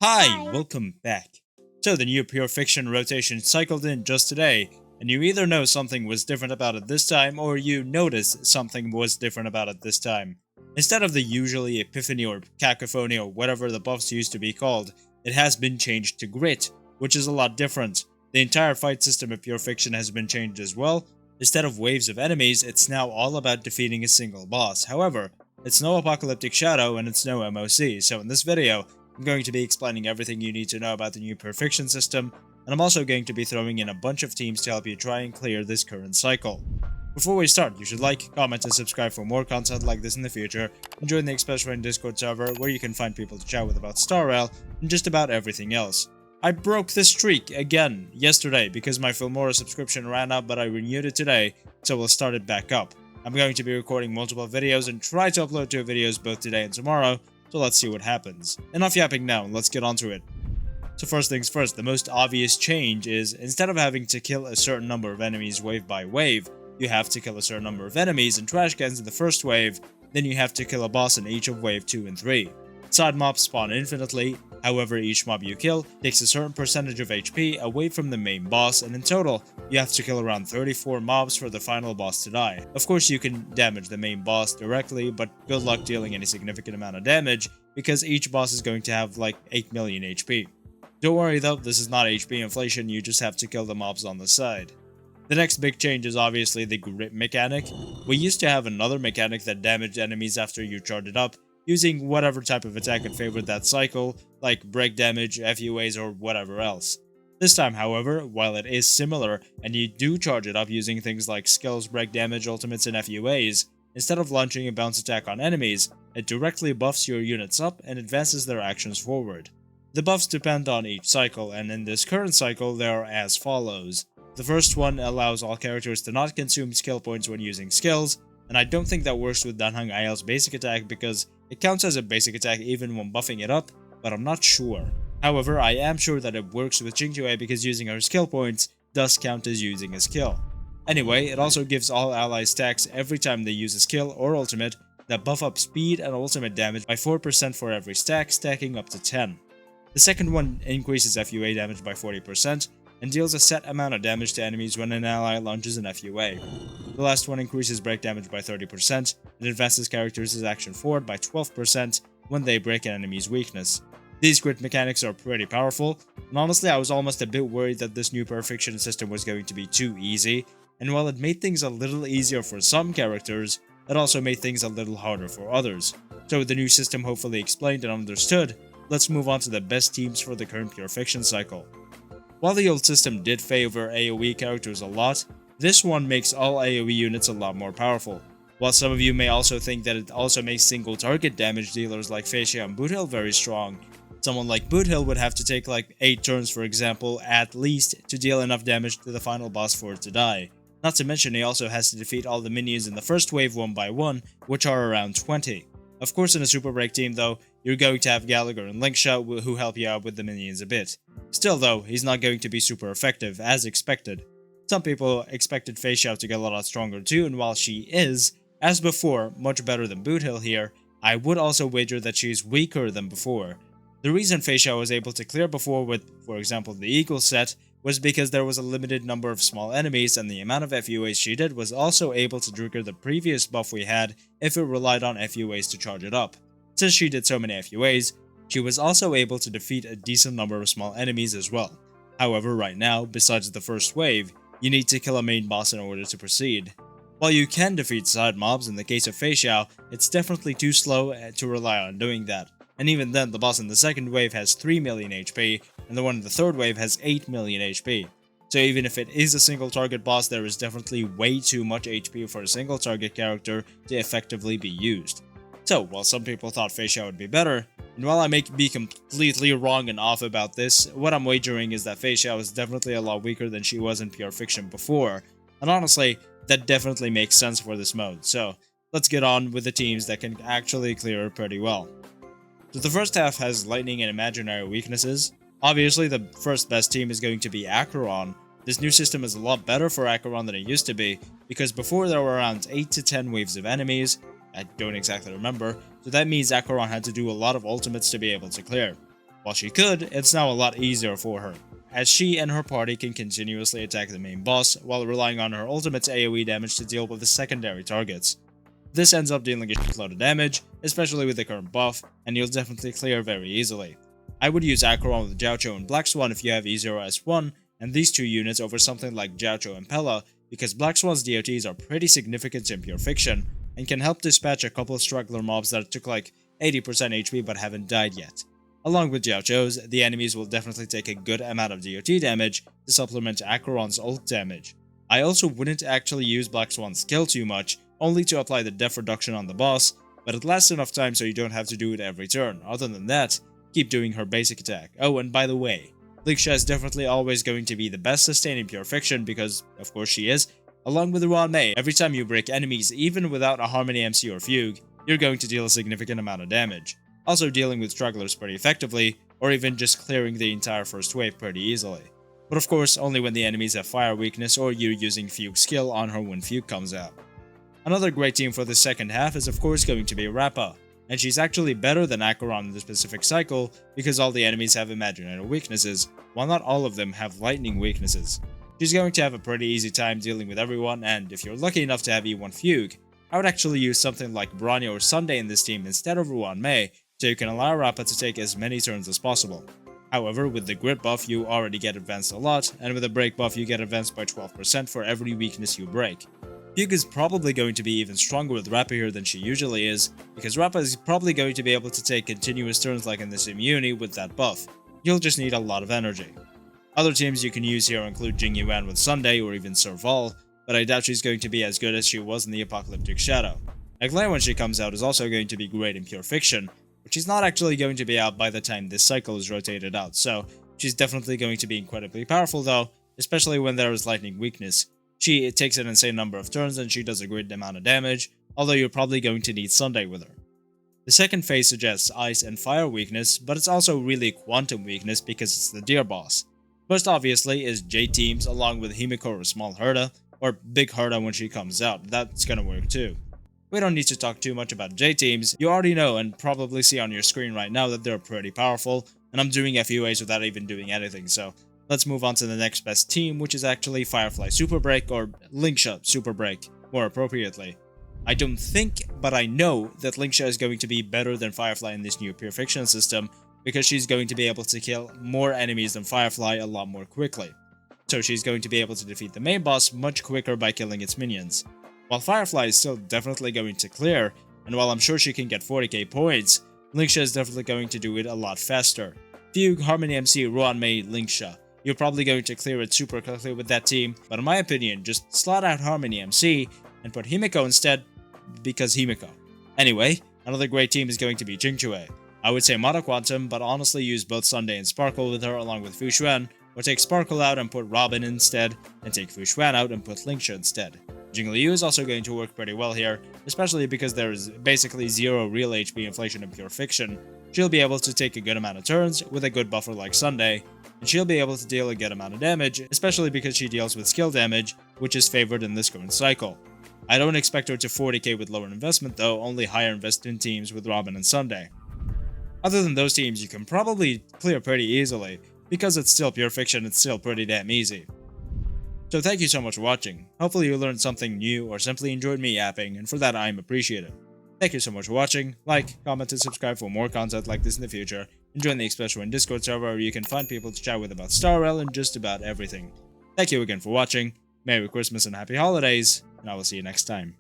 Hi, Hi. welcome back. So the new Pure Fiction rotation cycled in just today, and you either know something was different about it this time, or you noticed something was different about it this time. Instead of the usually epiphany or cacophony or whatever the buffs used to be called, it has been changed to grit, which is a lot different. The entire fight system of Pure Fiction has been changed as well. Instead of waves of enemies, it's now all about defeating a single boss. However, it's no Apocalyptic Shadow and it's no MOC, so in this video, I'm going to be explaining everything you need to know about the new Perfection system, and I'm also going to be throwing in a bunch of teams to help you try and clear this current cycle. Before we start, you should like, comment, and subscribe for more content like this in the future, and join the Express Train Discord server where you can find people to chat with about Star Rail and just about everything else. I broke the streak again yesterday because my Filmora subscription ran out, but I renewed it today, so we'll start it back up. I'm going to be recording multiple videos and try to upload 2 videos both today and tomorrow, so let's see what happens. Enough yapping now, let's get on to it. So first things first, the most obvious change is, instead of having to kill a certain number of enemies wave by wave, you have to kill a certain number of enemies and trash cans in the first wave, then you have to kill a boss in each of wave 2 and 3. Side mobs spawn infinitely, however each mob you kill takes a certain percentage of HP away from the main boss, and in total, you have to kill around 34 mobs for the final boss to die. Of course you can damage the main boss directly, but good luck dealing any significant amount of damage, because each boss is going to have like 8 million HP. Don't worry though, this is not HP inflation, you just have to kill the mobs on the side. The next big change is obviously the grit mechanic. We used to have another mechanic that damaged enemies after you charged it up, using whatever type of attack it favored that cycle, like break damage, FUAs, or whatever else. This time, however, while it is similar, and you do charge it up using things like skills, break damage, ultimates, and FUAs, instead of launching a bounce attack on enemies, it directly buffs your units up and advances their actions forward. The buffs depend on each cycle, and in this current cycle they are as follows. The first one allows all characters to not consume skill points when using skills, and I don't think that works with Danhang IL's basic attack because it counts as a basic attack even when buffing it up, but I'm not sure. However, I am sure that it works with Jingtue because using her skill points does count as using a skill. Anyway, it also gives all allies stacks every time they use a skill or ultimate that buff up speed and ultimate damage by 4% for every stack, stacking up to 10. The second one increases FUA damage by 40%, and deals a set amount of damage to enemies when an ally launches an FUA. The last one increases break damage by 30%, and advances characters' action forward by 12% when they break an enemy's weakness. These grit mechanics are pretty powerful, and honestly I was almost a bit worried that this new Perfection system was going to be too easy, and while it made things a little easier for some characters, it also made things a little harder for others. So with the new system hopefully explained and understood, let's move on to the best teams for the current Pure Fiction cycle. While the old system did favor AoE characters a lot, this one makes all AoE units a lot more powerful. While some of you may also think that it also makes single target damage dealers like Facia and Boothill very strong, someone like Boothill would have to take like 8 turns for example at least to deal enough damage to the final boss for it to die. Not to mention he also has to defeat all the minions in the first wave one by one, which are around 20. Of course in a Super Break team though, you're going to have Gallagher and Linkshot who help you out with the minions a bit. Still though, he's not going to be super effective, as expected. Some people expected Facia to get a lot stronger too, and while she is, as before, much better than Boothill here, I would also wager that she's weaker than before. The reason Facia was able to clear before with, for example, the Eagle set, was because there was a limited number of small enemies and the amount of FUAs she did was also able to trigger the previous buff we had if it relied on FUAs to charge it up. Since she did so many FUAs, she was also able to defeat a decent number of small enemies as well. However, right now, besides the first wave, you need to kill a main boss in order to proceed. While you can defeat side mobs in the case of Fei Xiao, it's definitely too slow to rely on doing that. And even then, the boss in the second wave has 3 million HP, and the one in the third wave has 8 million HP. So even if it is a single target boss, there is definitely way too much HP for a single target character to effectively be used. So, while some people thought Fei Xiao would be better, and while I may be completely wrong and off about this, what I'm wagering is that Fei Xiao is definitely a lot weaker than she was in Pure Fiction before, and honestly, that definitely makes sense for this mode, so let's get on with the teams that can actually clear her pretty well. So the first half has lightning and imaginary weaknesses. Obviously, the first best team is going to be Acheron. This new system is a lot better for Acheron than it used to be, because before there were around 8 to 10 waves of enemies. I don't exactly remember, so that means Acheron had to do a lot of ultimates to be able to clear. While she could, it's now a lot easier for her, as she and her party can continuously attack the main boss while relying on her ultimate's AoE damage to deal with the secondary targets. This ends up dealing a shitload of damage, especially with the current buff, and you'll definitely clear very easily. I would use Acheron with Jiaoqiu and Black Swan if you have E0S1 and these two units over something like Jiaoqiu and Pella, because Black Swan's DOTs are pretty significant in Pure Fiction and can help dispatch a couple of struggler mobs that took like 80% HP but haven't died yet. Along with Jiaoqiu's, the enemies will definitely take a good amount of DOT damage to supplement Acheron's ult damage. I also wouldn't actually use Black Swan's skill too much, only to apply the def reduction on the boss, but it lasts enough time so you don't have to do it every turn. Other than that, keep doing her basic attack. Oh, and by the way, Lingxia is definitely always going to be the best sustaining Pure Fiction because, of course she is, along with Ruan Mei. Every time you break enemies, even without a Harmony MC or Fugue, you're going to deal a significant amount of damage. Also dealing with strugglers pretty effectively, or even just clearing the entire first wave pretty easily. But of course, only when the enemies have fire weakness or you're using Fugue skill on her when Fugue comes out. Another great team for the second half is of course going to be Rappa, and she's actually better than Acheron in the specific cycle because all the enemies have imaginary weaknesses, while not all of them have lightning weaknesses. She's going to have a pretty easy time dealing with everyone, and if you're lucky enough to have E1 Fugue, I would actually use something like Bronya or Sunday in this team instead of Ruan Mei, so you can allow Rappa to take as many turns as possible. However, with the grit buff you already get advanced a lot, and with the break buff you get advanced by 12% for every weakness you break. Fugue is probably going to be even stronger with Rappa here than she usually is, because Rappa is probably going to be able to take continuous turns like in this immunity with that buff. You'll just need a lot of energy. Other teams you can use here include Jing Yuan with Sunday or even Serval, but I doubt she's going to be as good as she was in the Apocalyptic Shadow. Aglaia when she comes out is also going to be great in Pure Fiction, but she's not actually going to be out by the time this cycle is rotated out, so she's definitely going to be incredibly powerful though, especially when there is lightning weakness. It takes an insane number of turns and she does a great amount of damage, although you're probably going to need Sunday with her. The second phase suggests ice and fire weakness, but it's also really quantum weakness because it's the Deer boss. Most obviously is J-Teams along with Himiko or Small Herda, or Big Herda when she comes out, that's gonna work too. We don't need to talk too much about J-Teams, you already know and probably see on your screen right now that they're pretty powerful, and I'm doing FUAs without even doing anything, so let's move on to the next best team, which is actually Firefly Super Break, or Lingxia Super Break, more appropriately. I don't think, but I know that Lingxia is going to be better than Firefly in this new Pure Fiction system, because she's going to be able to kill more enemies than Firefly a lot more quickly. So she's going to be able to defeat the main boss much quicker by killing its minions. While Firefly is still definitely going to clear, and while I'm sure she can get 40k points, Lingxia is definitely going to do it a lot faster. Fugue, Harmony MC, Ruan Mei, Lingxia. You're probably going to clear it super quickly with that team, but in my opinion, just slot out Harmony MC and put Himiko instead, because Himiko. Anyway, another great team is going to be Jingchue. I would say Mono Quantum, but honestly use both Sunday and Sparkle with her along with Fu Xuan, or take Sparkle out and put Robin instead, and take Fu Xuan out and put Lingxia instead. Jing Liu is also going to work pretty well here, especially because there is basically zero real HP inflation in Pure Fiction. She'll be able to take a good amount of turns with a good buffer like Sunday, and she'll be able to deal a good amount of damage, especially because she deals with skill damage, which is favored in this current cycle. I don't expect her to 40k with lower investment though, only higher investment teams with Robin and Sunday. Other than those teams, you can probably clear pretty easily, because it's still Pure Fiction, it's still pretty damn easy. So thank you so much for watching, hopefully you learned something new or simply enjoyed me yapping, and for that I am appreciative. Thank you so much for watching, like, comment and subscribe for more content like this in the future, and join the Express One Discord server where you can find people to chat with about Star Rail and just about everything. Thank you again for watching, Merry Christmas and Happy Holidays, and I will see you next time.